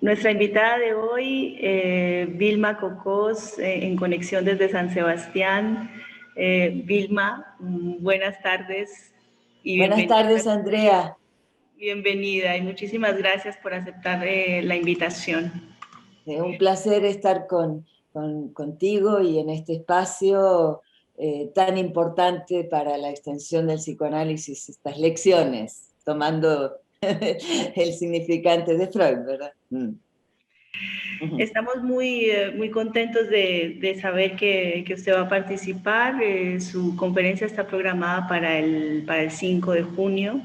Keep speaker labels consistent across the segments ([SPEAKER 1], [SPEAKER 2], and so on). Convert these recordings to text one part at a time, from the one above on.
[SPEAKER 1] Nuestra invitada de hoy, Vilma Cocós, en conexión desde San Sebastián. Vilma, buenas tardes y
[SPEAKER 2] Buenas tardes, Andrea.
[SPEAKER 1] bienvenida y muchísimas gracias por aceptar la invitación.
[SPEAKER 2] Un placer estar contigo y en este espacio tan importante para la extensión del psicoanálisis, estas lecciones, tomando el significante de Freud, ¿verdad?
[SPEAKER 1] Estamos muy contentos de saber que usted va a participar. Su conferencia está programada para el 5 de junio.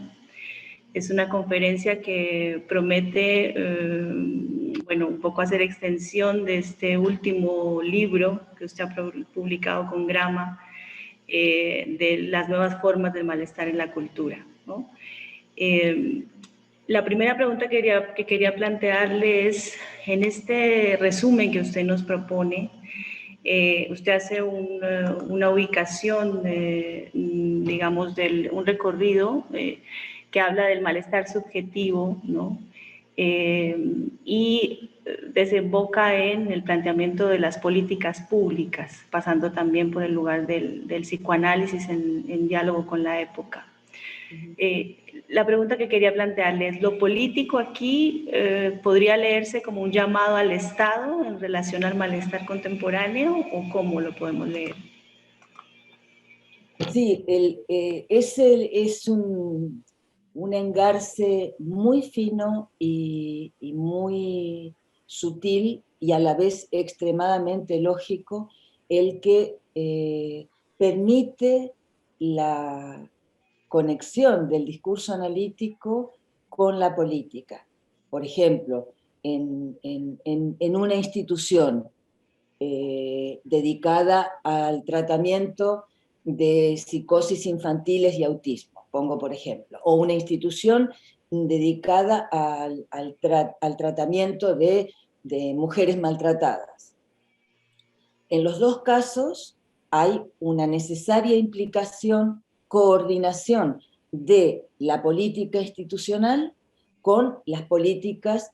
[SPEAKER 1] Es una conferencia que promete, un poco hacer extensión de este último libro que usted ha publicado con Grama, de las nuevas formas del malestar en la cultura, ¿no? La primera pregunta que quería plantearle es, en este resumen que usted nos propone, usted hace una ubicación, digamos, un recorrido que habla del malestar subjetivo, ¿no? Y desemboca en el planteamiento de las políticas públicas, pasando también por el lugar del psicoanálisis en diálogo con la época. La pregunta que quería plantearle es, ¿lo político aquí podría leerse como un llamado al Estado en relación al malestar contemporáneo o cómo lo podemos leer?
[SPEAKER 2] Sí, es un engarce muy fino y muy sutil y a la vez extremadamente lógico el que permite la conexión del discurso analítico con la política. Por ejemplo, en una institución dedicada al tratamiento de psicosis infantiles y autismo, pongo por ejemplo, o una institución dedicada al tratamiento de mujeres maltratadas. En los dos casos hay una necesaria implicación, coordinación de la política institucional con las políticas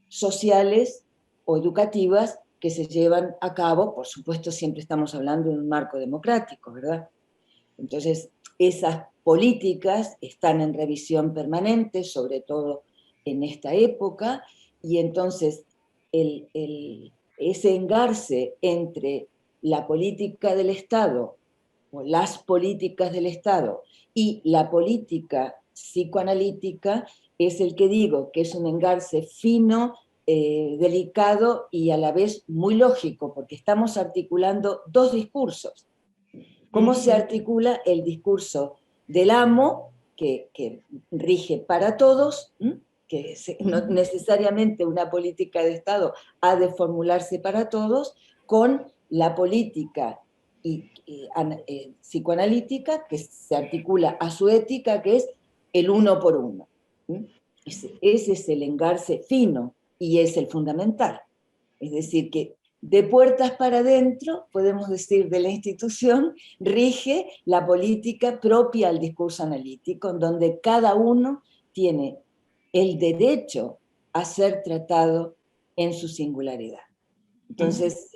[SPEAKER 2] sociales o educativas que se llevan a cabo. Por supuesto, siempre estamos hablando de un marco democrático, ¿verdad? Entonces, esas políticas están en revisión permanente, sobre todo en esta época, y entonces ese engarce entre la política del Estado, o las políticas del Estado, y la política psicoanalítica, es el que digo que es un engarce fino, delicado y a la vez muy lógico, porque estamos articulando dos discursos. ¿Cómo se articula el discurso del amo, que rige para todos, que no necesariamente una política de Estado ha de formularse para todos, con la política psicoanalítica que se articula a su ética, que es el uno por uno? Ese es el engarce fino y es el fundamental. Es decir, que de puertas para adentro, podemos decir, de la institución, rige la política propia al discurso analítico, en donde cada uno tiene el derecho a ser tratado en su singularidad. Entonces,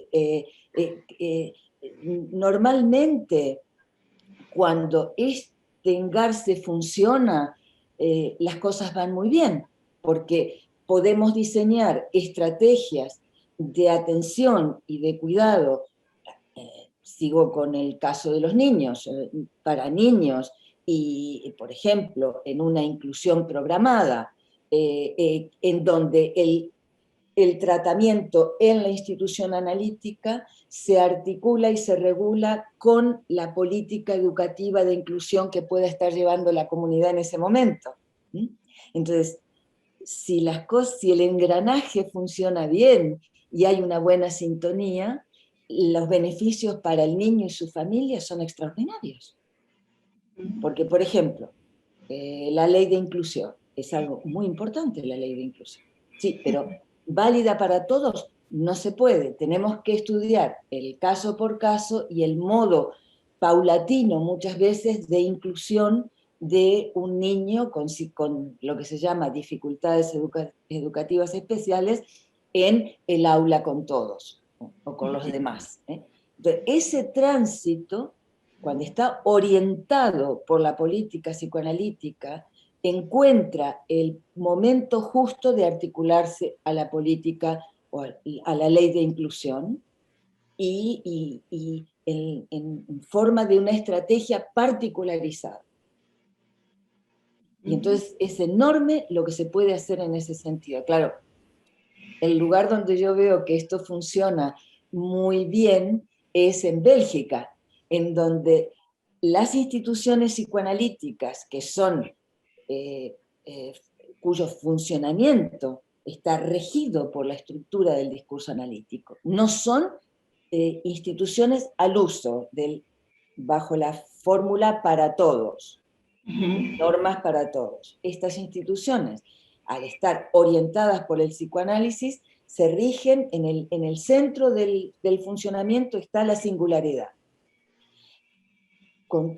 [SPEAKER 2] normalmente, cuando este engarce funciona, las cosas van muy bien, porque podemos diseñar estrategias de atención y de cuidado. Sigo con el caso de los niños, para niños, y por ejemplo, en una inclusión programada, en donde el tratamiento en la institución analítica se articula y se regula con la política educativa de inclusión que pueda estar llevando la comunidad en ese momento. Entonces, si el engranaje funciona bien y hay una buena sintonía, los beneficios para el niño y su familia son extraordinarios. Porque, por ejemplo, la ley de inclusión es algo muy importante, la ley de inclusión. Sí, pero válida para todos no se puede. Tenemos que estudiar el caso por caso y el modo paulatino muchas veces de inclusión de un niño con lo que se llama dificultades educativas especiales en el aula con todos o con los demás. Entonces, ese tránsito, cuando está orientado por la política psicoanalítica, encuentra el momento justo de articularse a la política o a la ley de inclusión y en forma de una estrategia particularizada. Y entonces es enorme lo que se puede hacer en ese sentido. Claro, el lugar donde yo veo que esto funciona muy bien es en Bélgica, en donde las instituciones psicoanalíticas, que son, cuyo funcionamiento está regido por la estructura del discurso analítico, no son instituciones al uso, bajo la fórmula para todos, normas para todos. Estas instituciones, al estar orientadas por el psicoanálisis, se rigen, en el centro del funcionamiento está la singularidad. Con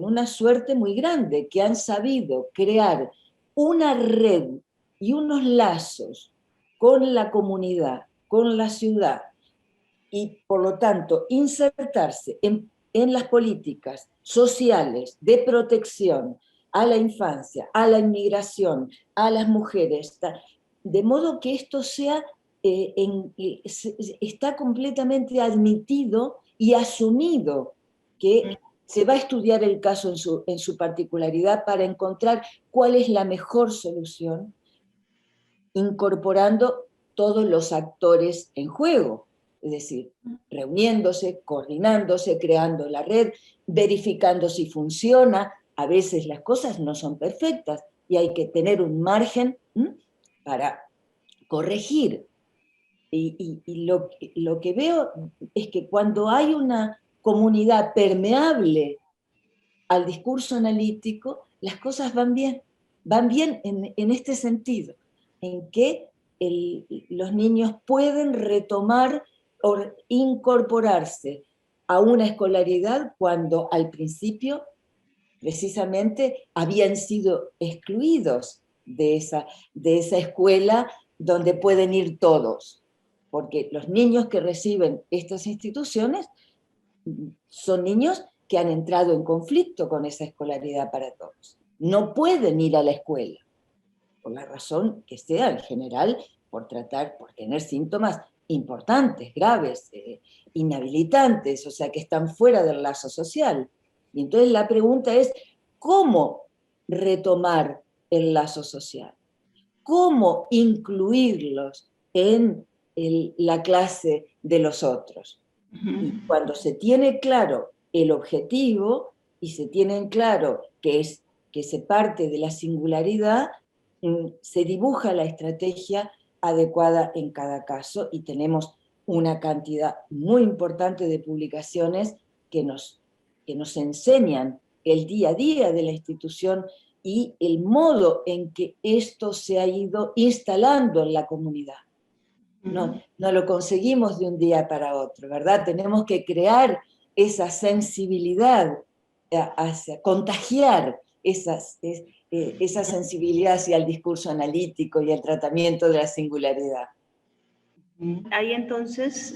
[SPEAKER 2] una suerte muy grande, que han sabido crear una red y unos lazos con la comunidad, con la ciudad, y por lo tanto insertarse en las políticas sociales de protección a la infancia, a la inmigración, a las mujeres, de modo que esto sea, está completamente admitido y asumido que se va a estudiar el caso en su particularidad para encontrar cuál es la mejor solución, incorporando todos los actores en juego, es decir, reuniéndose, coordinándose, creando la red, verificando si funciona. A veces las cosas no son perfectas y hay que tener un margen para corregir. Y lo que veo es que cuando hay una comunidad permeable al discurso analítico, las cosas van bien en este sentido, en que los niños pueden retomar o incorporarse a una escolaridad cuando al principio precisamente habían sido excluidos de esa escuela donde pueden ir todos, porque los niños que reciben estas instituciones son niños que han entrado en conflicto con esa escolaridad para todos. No pueden ir a la escuela, por la razón que sea, en general, por tener síntomas importantes, graves, inhabilitantes, o sea, que están fuera del lazo social. Y entonces la pregunta es, ¿cómo retomar el lazo social? ¿Cómo incluirlos en la clase de los otros? Y cuando se tiene claro el objetivo y se tiene en claro que se parte de la singularidad, se dibuja la estrategia adecuada en cada caso y tenemos una cantidad muy importante de publicaciones que nos enseñan el día a día de la institución y el modo en que esto se ha ido instalando en la comunidad. No lo conseguimos de un día para otro, ¿verdad? Tenemos que crear esa sensibilidad, contagiar esa sensibilidad hacia el discurso analítico y el tratamiento de la singularidad.
[SPEAKER 1] Hay entonces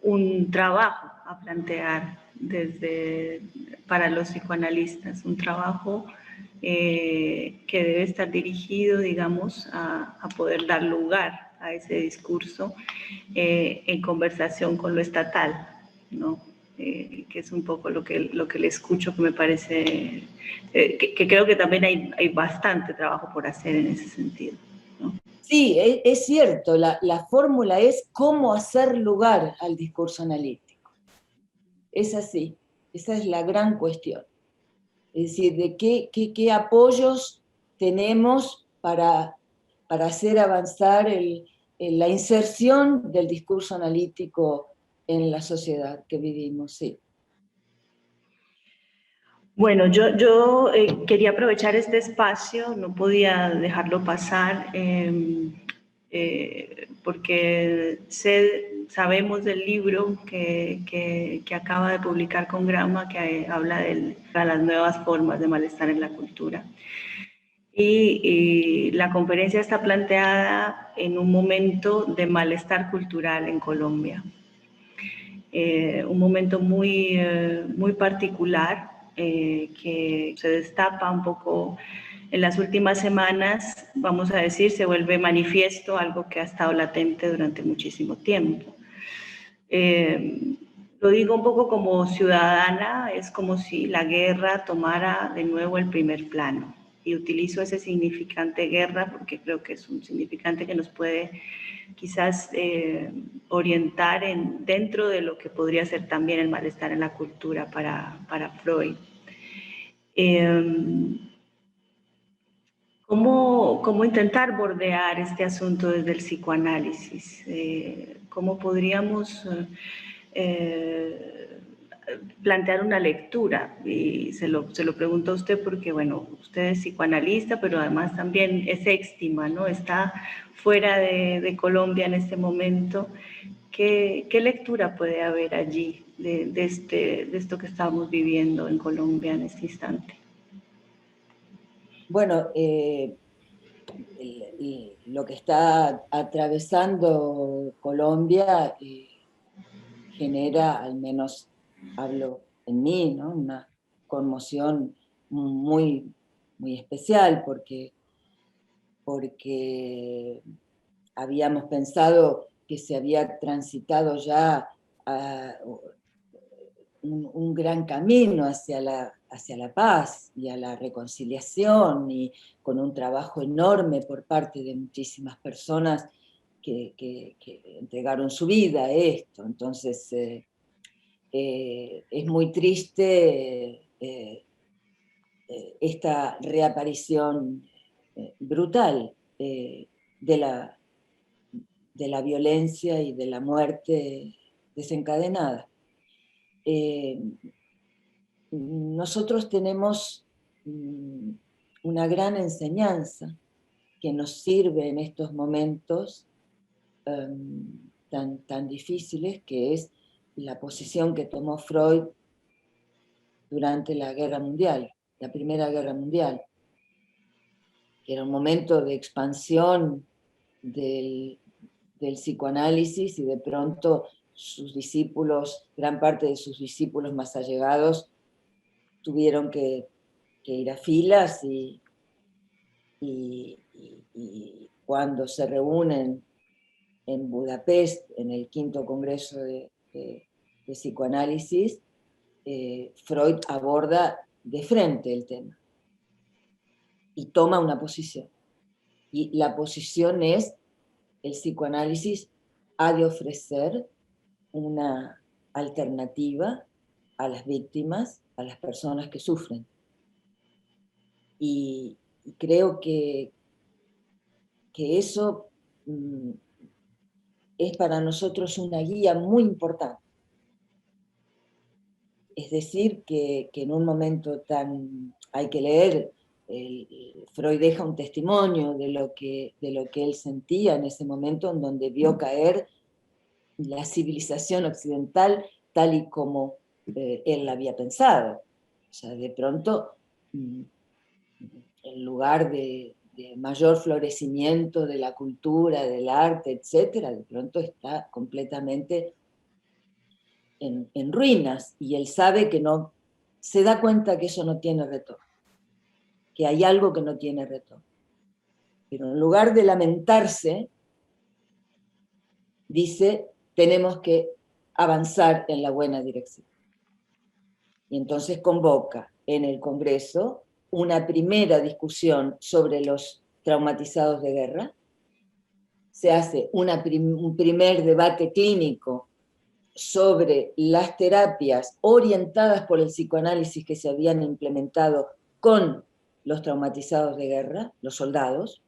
[SPEAKER 1] un trabajo a plantear para los psicoanalistas, un trabajo que debe estar dirigido, digamos, a poder dar lugar a ese discurso en conversación con lo estatal, ¿no? Que es un poco lo que le escucho, que me parece, que creo que también hay bastante trabajo por hacer en ese sentido, ¿no?
[SPEAKER 2] Sí, es cierto, la fórmula es cómo hacer lugar al discurso analítico. Es así, esa es la gran cuestión. Es decir, de qué apoyos tenemos para hacer avanzar la inserción del discurso analítico en la sociedad que vivimos, sí.
[SPEAKER 1] Bueno, yo quería aprovechar este espacio, no podía dejarlo pasar, porque sabemos del libro que acaba de publicar con Grama, que habla de las nuevas formas de malestar en la cultura. y la conferencia está planteada en un momento de malestar cultural en Colombia. Un momento muy particular que se destapa un poco en las últimas semanas, vamos a decir, se vuelve manifiesto, algo que ha estado latente durante muchísimo tiempo. Lo digo un poco como ciudadana, es como si la guerra tomara de nuevo el primer plano. Y utilizo ese significante guerra porque creo que es un significante que nos puede quizás orientar dentro de lo que podría ser también el malestar en la cultura para Freud. ¿Cómo intentar bordear este asunto desde el psicoanálisis? ¿Cómo podríamos plantear una lectura? Y se lo pregunto a usted porque, bueno, usted es psicoanalista, pero además también es éxtima, ¿no? Está fuera de Colombia en este momento. ¿Qué lectura puede haber allí de esto que estamos viviendo en Colombia en este instante?
[SPEAKER 2] Bueno, lo que está atravesando Colombia genera, al menos hablo en mí, ¿no?, una conmoción muy, muy especial, porque habíamos pensado que se había transitado ya un gran camino hacia la paz y a la reconciliación, y con un trabajo enorme por parte de muchísimas personas que entregaron su vida a esto. Entonces, es muy triste esta reaparición brutal de la violencia y de la muerte desencadenada. Nosotros tenemos una gran enseñanza que nos sirve en estos momentos tan difíciles, que es la posición que tomó Freud durante la Guerra Mundial, la Primera Guerra Mundial, que era un momento de expansión del psicoanálisis, y de pronto sus discípulos, gran parte de sus discípulos más allegados, tuvieron que ir a filas, y cuando se reúnen en Budapest, en el quinto congreso de psicoanálisis, Freud aborda de frente el tema y toma una posición. Y la posición es: el psicoanálisis ha de ofrecer una alternativa a las víctimas, a las personas que sufren. Y creo que eso es para nosotros una guía muy importante. Es decir, que en un momento hay que leer, Freud deja un testimonio de lo que él sentía en ese momento, en donde vio caer la civilización occidental tal y como él la había pensado. O sea, de pronto, en lugar de mayor florecimiento de la cultura, del arte, etcétera, de pronto está completamente en ruinas, y él sabe que no, se da cuenta que eso no tiene retorno, que hay algo que no tiene retorno. Pero en lugar de lamentarse, dice: tenemos que avanzar en la buena dirección. Y entonces convoca en el Congreso una primera discusión sobre los traumatizados de guerra, se hace un primer debate clínico sobre las terapias orientadas por el psicoanálisis que se habían implementado con los traumatizados de guerra, los soldados,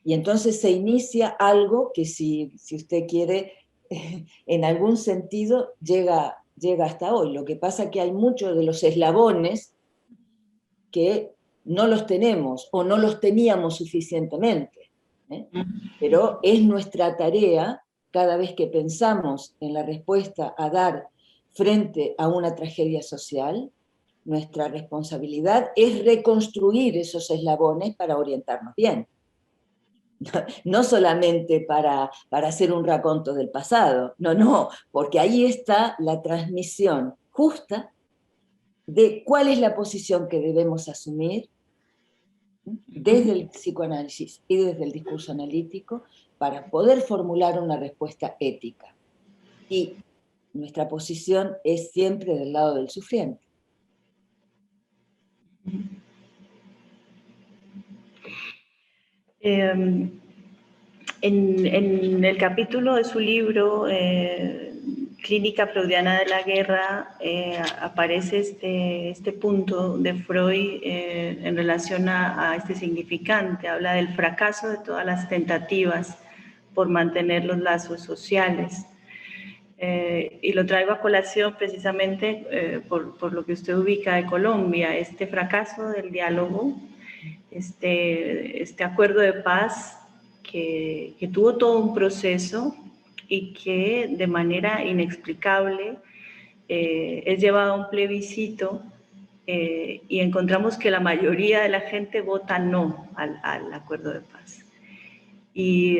[SPEAKER 2] y entonces se inicia algo que, si usted quiere, en algún sentido llega hasta hoy. Lo que pasa es que hay muchos de los eslabones que no los tenemos o no los teníamos suficientemente, pero es nuestra tarea, cada vez que pensamos en la respuesta a dar frente a una tragedia social, nuestra responsabilidad es reconstruir esos eslabones para orientarnos bien. No solamente para hacer un raconto del pasado, no, porque ahí está la transmisión justa de cuál es la posición que debemos asumir desde el psicoanálisis y desde el discurso analítico para poder formular una respuesta ética. Y nuestra posición es siempre del lado del sufriente.
[SPEAKER 1] En el capítulo de su libro, Clínica Freudiana de la Guerra, aparece este punto de Freud en relación a este significante. Habla del fracaso de todas las tentativas por mantener los lazos sociales. Y lo traigo a colación precisamente por lo que usted ubica de Colombia, este fracaso del diálogo, este acuerdo de paz que tuvo todo un proceso y que de manera inexplicable es llevado a un plebiscito y encontramos que la mayoría de la gente vota no al acuerdo de paz. Y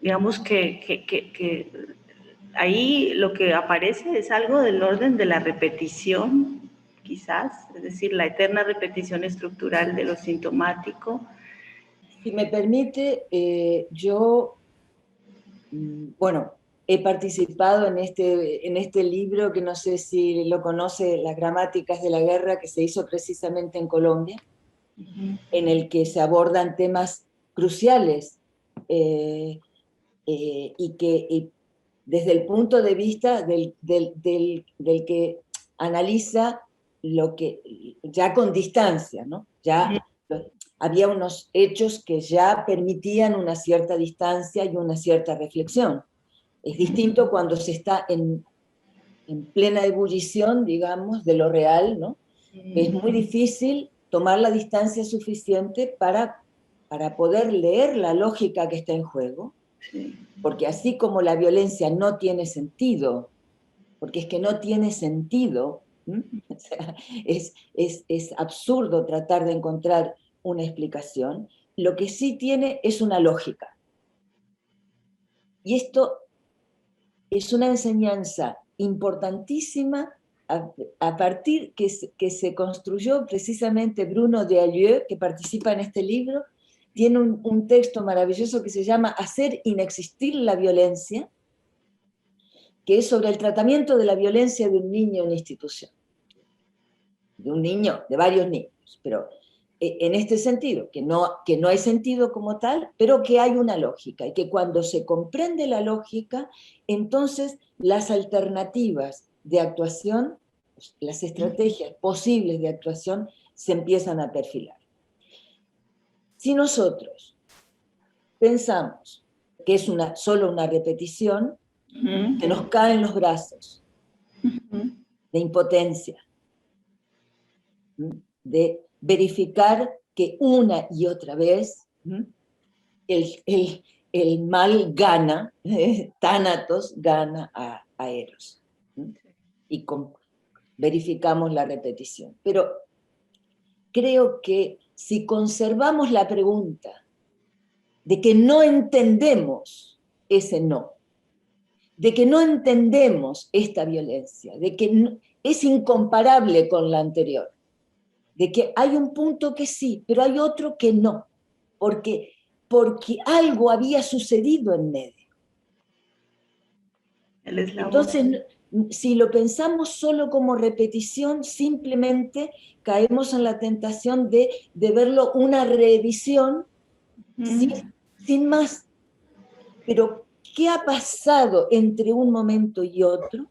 [SPEAKER 1] digamos que ahí lo que aparece es algo del orden de la repetición, quizás, es decir, la eterna repetición estructural de lo sintomático.
[SPEAKER 2] Si me permite, yo, bueno, he participado en este libro, que no sé si lo conoce, Las gramáticas de la guerra, que se hizo precisamente en Colombia, en el que se abordan temas cruciales y que desde el punto de vista del que analiza lo que ya con distancia, ¿no? Ya había unos hechos que ya permitían una cierta distancia y una cierta reflexión. Es distinto cuando se está en plena ebullición, digamos, de lo real, ¿no? Es muy difícil tomar la distancia suficiente para poder leer la lógica que está en juego, porque así como la violencia no tiene sentido, porque es que no tiene sentido, o sea, es absurdo tratar de encontrar una explicación, lo que sí tiene es una lógica. Y esto es una enseñanza importantísima a partir que se construyó precisamente Bruno Deallieu, que participa en este libro, tiene un texto maravilloso que se llama Hacer inexistir la violencia, que es sobre el tratamiento de la violencia de un niño en la institución. De un niño, de varios niños, pero en este sentido, que no hay sentido como tal, pero que hay una lógica, y que cuando se comprende la lógica, entonces las alternativas de actuación, las estrategias posibles de actuación, se empiezan a perfilar. Si nosotros pensamos que es solo una repetición, que nos caen los brazos de impotencia, de verificar que una y otra vez el mal gana, Tánatos gana a Eros. Y verificamos la repetición. Pero creo que si conservamos la pregunta de que no entendemos ese no, de que no entendemos esta violencia, de que es incomparable con la anterior, de que hay un punto que sí, pero hay otro que no, porque algo había sucedido en medio. Entonces, si lo pensamos solo como repetición, simplemente caemos en la tentación de verlo una reedición sin más. Pero, ¿qué ha pasado entre un momento y otro?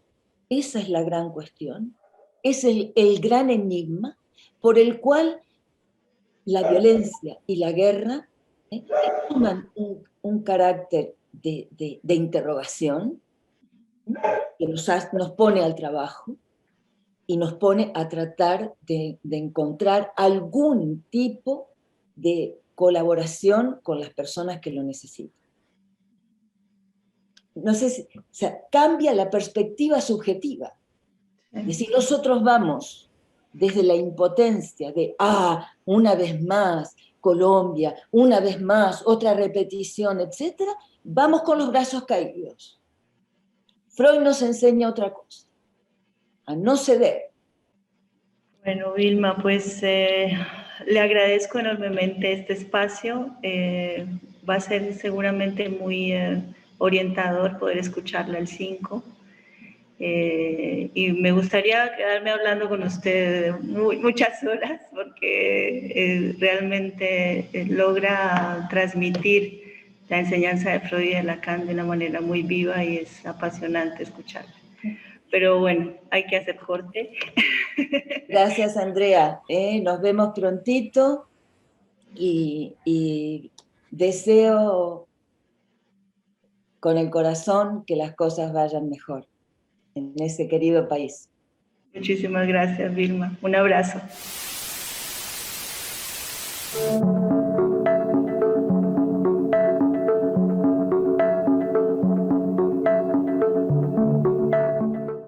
[SPEAKER 2] Esa es la gran cuestión, es el gran enigma por el cual la violencia y la guerra toman un carácter de interrogación que nos pone al trabajo y nos pone a tratar de encontrar algún tipo de colaboración con las personas que lo necesitan. No sé si, o sea, cambia la perspectiva subjetiva. Y si nosotros vamos desde la impotencia de, una vez más, Colombia, una vez más, otra repetición, etc., vamos con los brazos caídos. Freud nos enseña otra cosa, a no ceder.
[SPEAKER 1] Bueno, Vilma, pues le agradezco enormemente este espacio. Va a ser seguramente muy orientador poder escucharla el 5. Y me gustaría quedarme hablando con usted muchas horas porque realmente logra transmitir la enseñanza de Freud y de Lacan de una manera muy viva y es apasionante escucharla. Pero bueno, hay que hacer corte.
[SPEAKER 2] Gracias, Andrea. Nos vemos prontito y deseo con el corazón que las cosas vayan mejor en ese querido país.
[SPEAKER 1] Muchísimas gracias, Vilma. Un abrazo.